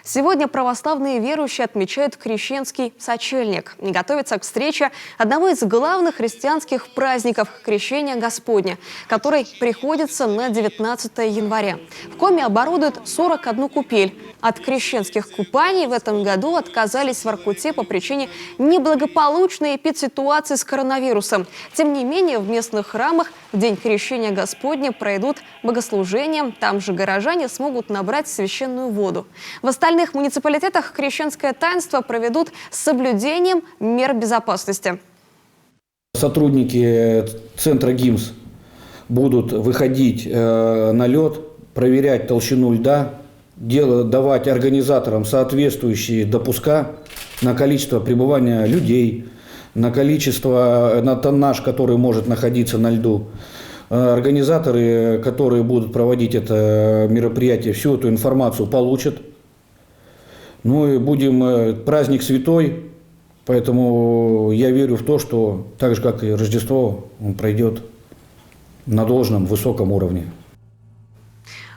Сегодня православные верующие отмечают Крещенский сочельник и готовятся к встрече одного из главных христианских праздников – Крещения Господня, который приходится на 19 января. В Коми оборудуют 41 купель. От крещенских купаний в этом году отказались в Воркуте по причине неблагополучной эпидситуации с коронавирусом. Тем не менее, в местных храмах в день Крещения Господня пройдут богослужения. Там же горожане смогут набрать священную воду. В остальных муниципалитетах крещенское таинство проведут с соблюдением мер безопасности. Сотрудники центра ГИМС будут выходить на лед, проверять толщину льда, давать организаторам соответствующие допуска на количество пребывания людей, на тоннаж, который может находиться на льду. Организаторы, которые будут проводить это мероприятие, всю эту информацию получат. Ну и праздник святой, поэтому я верю в то, что так же, как и Рождество, он пройдет на должном высоком уровне.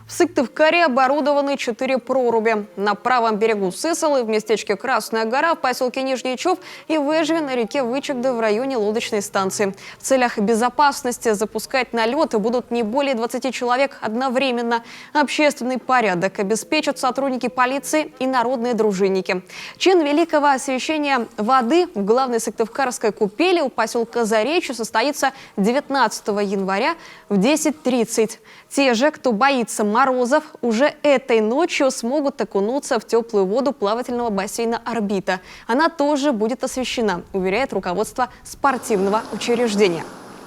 В Сыктывкаре оборудованы 4 проруби. На правом берегу Сысолы, в местечке Красная гора, в поселке Нижний Чов и в Эжве на реке Вычегда в районе лодочной станции. В целях безопасности запускать на лед будут не более 20 человек одновременно. Общественный порядок обеспечат сотрудники полиции и народные дружинники. Чин великого освящения воды в главной сыктывкарской купели у поселка Заречье состоится 19 января в 10:30. Те же, кто боится морозов, уже этой ночью смогут окунуться в теплую воду плавательного бассейна «Орбита». Она тоже будет освещена, уверяет руководство спортивного учреждения.